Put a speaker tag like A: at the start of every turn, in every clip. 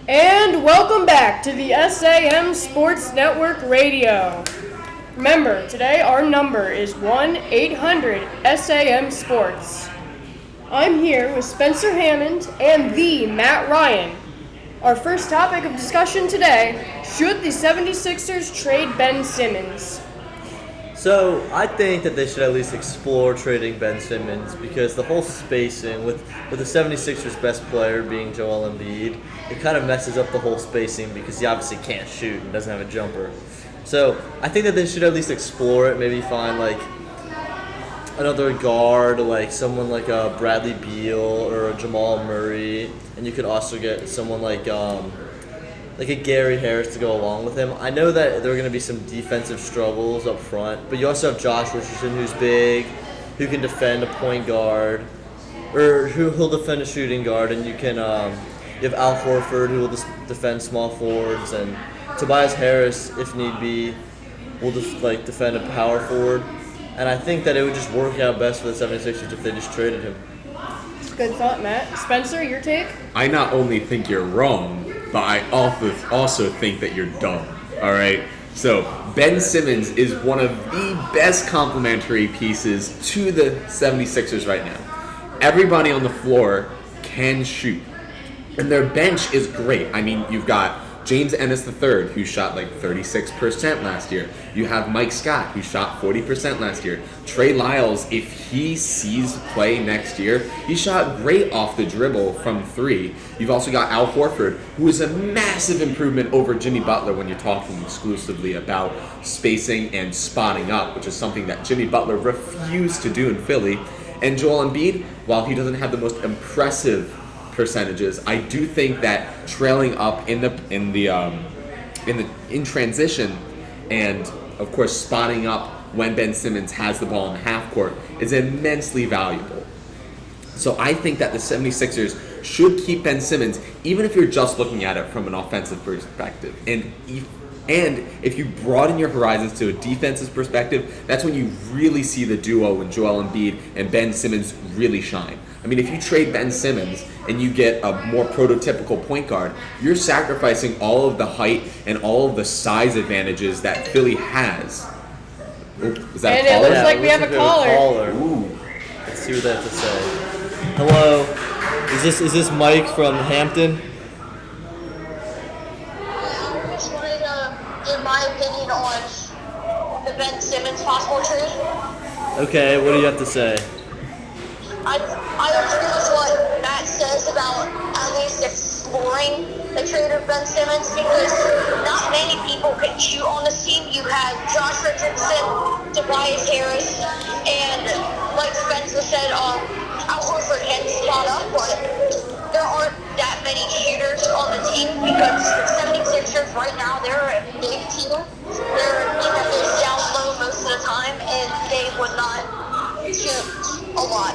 A: And welcome back to the SAM Sports Network Radio. Remember, today our number is 1-800-SAM Sports. I'm here with Spencer Hammond and the Matt Ryan. Our first topic of discussion today, should the 76ers trade Ben Simmons?
B: So, I think that they should at least explore trading Ben Simmons because the whole spacing, with the 76ers' best player being Joel Embiid, it kind of messes up the whole spacing because he obviously can't shoot and doesn't have a jumper. So, I think that they should at least explore it, maybe find like another guard, like someone like a Bradley Beal or a Jamal Murray, and you could also get someone like a Gary Harris to go along with him. I know that there are going to be some defensive struggles up front, but you also have Josh Richardson, who's big, who can defend a point guard, or he'll defend a shooting guard, and you have Al Horford, who will defend small forwards, and Tobias Harris, if need be, will defend a power forward. And I think that it would just work out best for the 76ers if they just traded him.
A: Good thought, Matt. Spencer, your take?
C: I not only think you're wrong, but I also think that you're dumb, all right? So Ben Simmons is one of the best complementary pieces to the 76ers right now. Everybody on the floor can shoot, and their bench is great. I mean, you've got James Ennis III, who shot like 36% last year. You have Mike Scott, who shot 40% last year. Trey Lyles, if he sees play next year, he shot great off the dribble from three. You've also got Al Horford, who is a massive improvement over Jimmy Butler when you're talking exclusively about spacing and spotting up, which is something that Jimmy Butler refused to do in Philly. And Joel Embiid, while he doesn't have the most impressive percentages, I do think that trailing up in transition, and of course spotting up when Ben Simmons has the ball in the half court is immensely valuable. So I think that the 76ers should keep Ben Simmons, even if you're just looking at it from an offensive perspective. And if you broaden your horizons to a defensive perspective, that's when you really see the duo when Joel Embiid and Ben Simmons really shine. I mean, if you trade Ben Simmons and you get a more prototypical point guard, you're sacrificing all of the height and all of the size advantages that Philly has.
A: Ooh, is that a caller? It looks like we have a caller.
B: Ooh. Let's see what they have to say. Hello. Is this Mike from Hampton?
D: I just wanted to give my opinion on the Ben Simmons possible trade.
B: Okay, what do you have to say?
D: I agree with what Matt says about at least exploring the trade of Ben Simmons because not many people can shoot on this team. You have Josh Richardson, Tobias Harris, and like Spencer said, Al Horford can spot up, but there aren't that many shooters on the team because the 76ers right now, they're a big team. They're a team that goes down low most of the time, and they would not shoot a lot.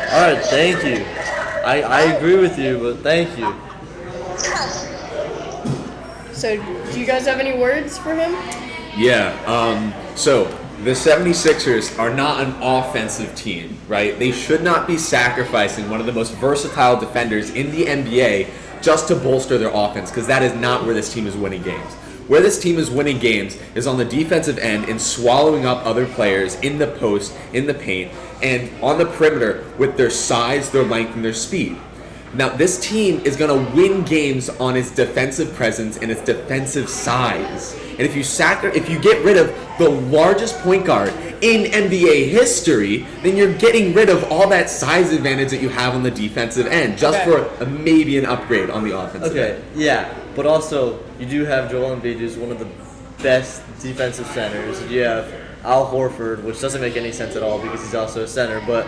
B: All right, thank you. I agree with you, but thank you.
A: So, do you guys have any words for him?
C: Yeah, so the 76ers are not an offensive team, right? They should not be sacrificing one of the most versatile defenders in the NBA just to bolster their offense, because that is not where this team is winning games. Where this team is winning games is on the defensive end and swallowing up other players in the post, in the paint, and on the perimeter with their size, their length, and their speed. Now, this team is going to win games on its defensive presence and its defensive size. And if you get rid of the largest point guard in NBA history, then you're getting rid of all that size advantage that you have on the defensive end, just for maybe an upgrade on the offensive end.
B: Okay, yeah, but also you do have Joel Embiid, who's one of the best defensive centers. You have Al Horford, which doesn't make any sense at all because he's also a center, but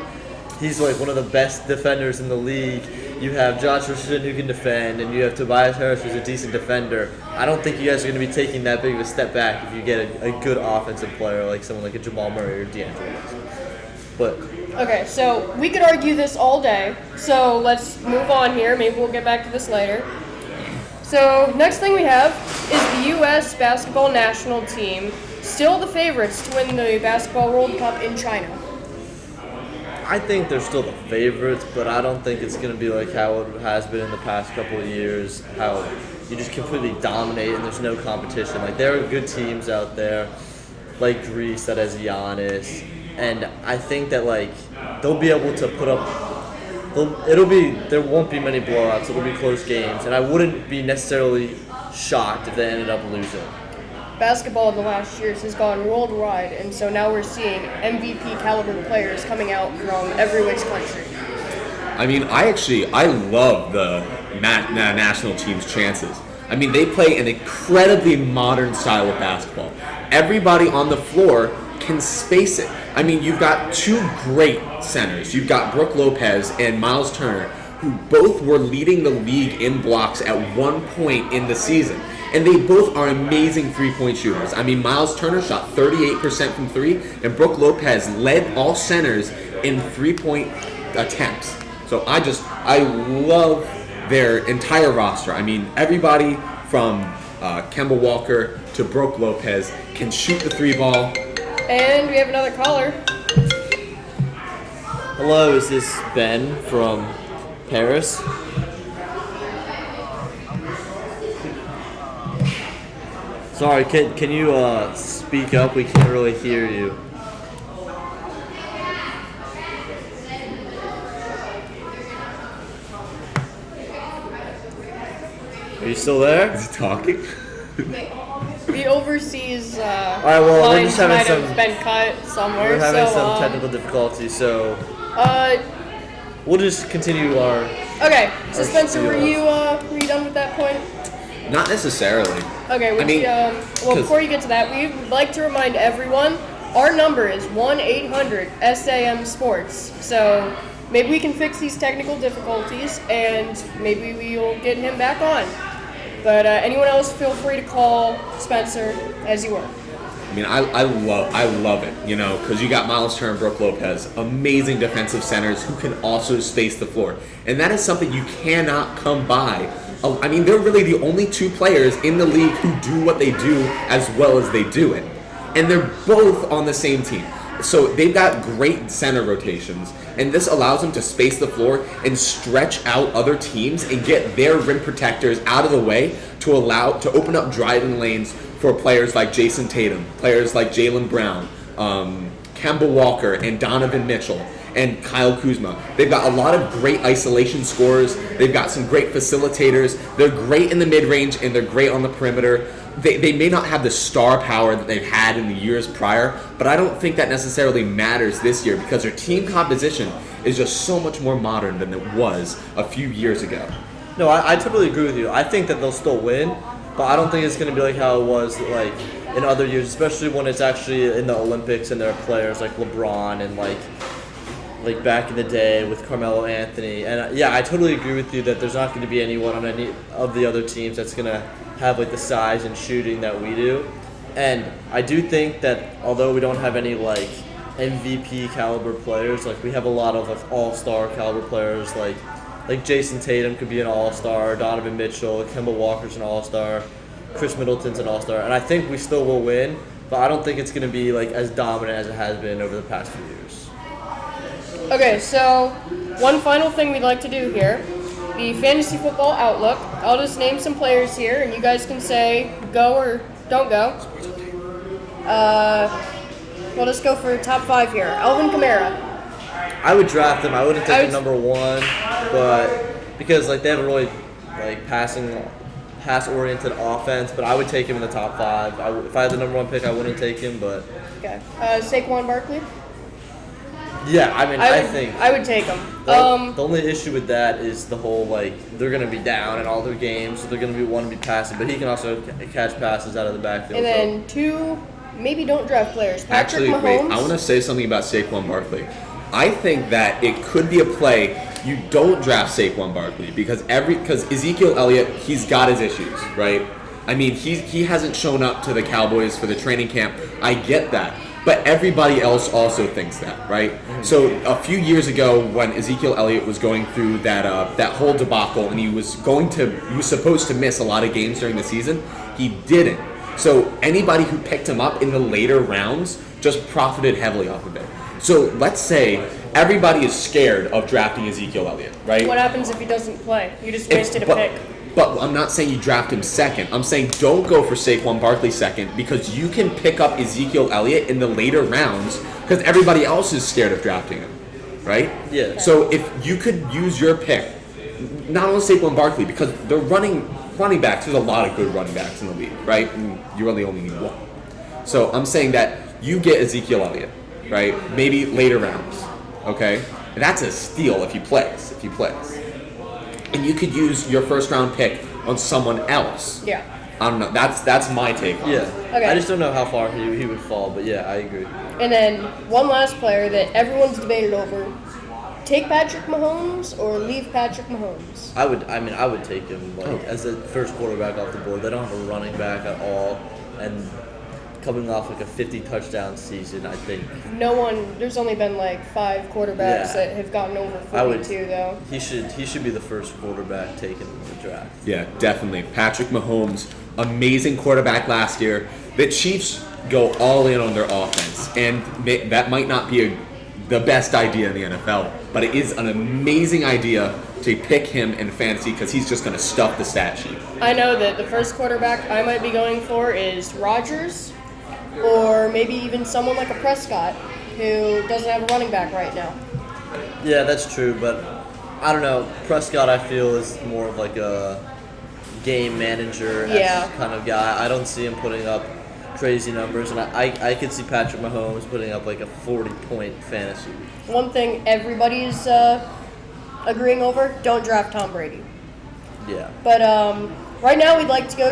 B: he's like one of the best defenders in the league. You have Josh Richardson who can defend, and you have Tobias Harris who's a decent defender. I don't think you guys are going to be taking that big of a step back if you get a good offensive player like someone like a Jamal Murray or D'Angelo Russell. But
A: okay, so we could argue this all day. So let's move on here. Maybe we'll get back to this later. So next thing we have is the U.S. basketball national team, still the favorites to win the Basketball World Cup in China.
B: I think they're still the favorites, but I don't think it's going to be like how it has been in the past couple of years, how you just completely dominate and there's no competition. Like, there are good teams out there, like Greece that has Giannis, and I think that, like, they'll be able to put up. There won't be many blowouts. It'll be close games, and I wouldn't be necessarily shocked if they ended up losing.
A: Basketball in the last years has gone worldwide, and so now we're seeing MVP caliber players coming out from every which country.
C: I mean, I love the national team's chances. I mean, they play an incredibly modern style of basketball. Everybody on the floor can space it. I mean, you've got two great centers. You've got Brook Lopez and Miles Turner, who both were leading the league in blocks at one point in the season. And they both are amazing three-point shooters. I mean, Miles Turner shot 38% from three, and Brook Lopez led all centers in three-point attempts. So I love their entire roster. I mean, everybody from Kemba Walker to Brook Lopez can shoot the three ball.
A: And we have another caller.
B: Hello, is this Ben from Paris? Sorry, can you speak up? We can't really hear you. Are you still there?
C: Is he talking?
A: The overseas
B: Alright, well, we're
A: lines
B: just having
A: might
B: some-
A: have been cut somewhere.
B: We're having
A: so,
B: some technical difficulties, so
A: Uh,
B: we'll just continue our.
A: okay. So Spencer, were
B: spiel.
A: you done with that point?
C: Not necessarily.
A: Okay.
C: I mean,
A: well,
C: 'cause-
A: before you get to that, we would like to remind everyone our number is 1-800-SAM Sports. So maybe we can fix these technical difficulties, and maybe we'll get him back on. But anyone else, feel free to call Spencer as you were.
C: I mean, I love it, you know, because you got Miles Turner and Brook Lopez, amazing defensive centers who can also space the floor. And that is something you cannot come by. I mean, they're really the only two players in the league who do what they do as well as they do it. And they're both on the same team. So they've got great center rotations, and this allows them to space the floor and stretch out other teams and get their rim protectors out of the way to open up driving lanes for players like Jason Tatum, players like Jaylen Brown, Kemba Walker, and Donovan Mitchell, and Kyle Kuzma. They've got a lot of great isolation scorers. They've got some great facilitators. They're great in the mid-range, and they're great on the perimeter. They may not have the star power that they've had in the years prior, but I don't think that necessarily matters this year because their team composition is just so much more modern than it was a few years ago.
B: No, I totally agree with you. I think that they'll still win, but I don't think it's going to be like how it was like in other years, especially when it's actually in the Olympics and there are players like LeBron and like back in the day with Carmelo Anthony. And yeah, I totally agree with you that there's not going to be anyone on any of the other teams that's going to have like the size and shooting that we do. And I do think that although we don't have any like MVP caliber players, like we have a lot of like all-star caliber players like Jason Tatum could be an all-star, Donovan Mitchell, Kemba Walker's an all-star, Chris Middleton's an all-star, and I think we still will win, but I don't think it's going to be like as dominant as it has been over the past few years.
A: Okay, so one final thing we'd like to do here, the Fantasy Football Outlook. I'll just name some players here, and you guys can say go or don't go. We'll just go for top 5 here. Alvin Kamara.
B: I would draft him. I wouldn't take him number 1, but because like they have a really like pass-oriented offense, but I would take him in the top 5. If I had the number 1 pick, I wouldn't take him, but
A: Okay. Saquon Barkley.
B: yeah, I mean, I think
A: I would take him.
B: the only issue with that is the whole like they're gonna be down in all their games, so they're gonna want to be passing, but he can also catch passes out of the backfield.
A: And then 2, maybe don't draft players. Patrick
C: Actually,
A: Mahomes.
C: wait, I want to say something about Saquon Barkley. I think that it could be a play you don't draft Saquon Barkley because Ezekiel Elliott, he's got his issues, right? I mean, he hasn't shown up to the Cowboys for the training camp. I get that. But everybody else also thinks that, right? So a few years ago when Ezekiel Elliott was going through that whole debacle and he was supposed to miss a lot of games during the season, he didn't. So anybody who picked him up in the later rounds just profited heavily off of it. So let's say everybody is scared of drafting Ezekiel Elliott, right?
A: What happens if he doesn't play? You just wasted a pick.
C: But I'm not saying you draft him second. I'm saying don't go for Saquon Barkley second because you can pick up Ezekiel Elliott in the later rounds because everybody else is scared of drafting him, right?
B: Yeah.
C: So if you could use your pick, not only Saquon Barkley, because they're running backs, there's a lot of good running backs in the league, right? And you really only need one. So I'm saying that you get Ezekiel Elliott, right? Maybe later rounds, okay? And that's a steal if he plays. And you could use your first round pick on someone else.
A: Yeah.
C: I don't know. That's my take on it.
B: Yeah.
A: Okay.
B: I just don't know how far he would fall, but yeah, I agree.
A: And then one last player that everyone's debated over: take Patrick Mahomes or leave Patrick Mahomes.
B: I would take him as the first quarterback off the board. They don't have a running back at all, and coming off like a 50 touchdown season, I think
A: There's only been like 5 quarterbacks that have gotten over 42 though.
B: he should be the first quarterback taken in the draft.
C: Yeah, definitely. Patrick Mahomes, amazing quarterback last year. The Chiefs go all in on their offense, and that might not be the best idea in the NFL, but it is an amazing idea to pick him in fantasy because he's just going to stuff the stat sheet.
A: I know that the first quarterback I might be going for is Rodgers, or maybe even someone like a Prescott who doesn't have a running back right now.
B: Yeah, that's true, but I don't know. Prescott, I feel, is more of like a game manager kind of guy. I don't see him putting up crazy numbers, and I could see Patrick Mahomes putting up like a 40-point fantasy.
A: One thing everybody's agreeing over: don't draft Tom Brady.
B: Yeah.
A: But right now we'd like to go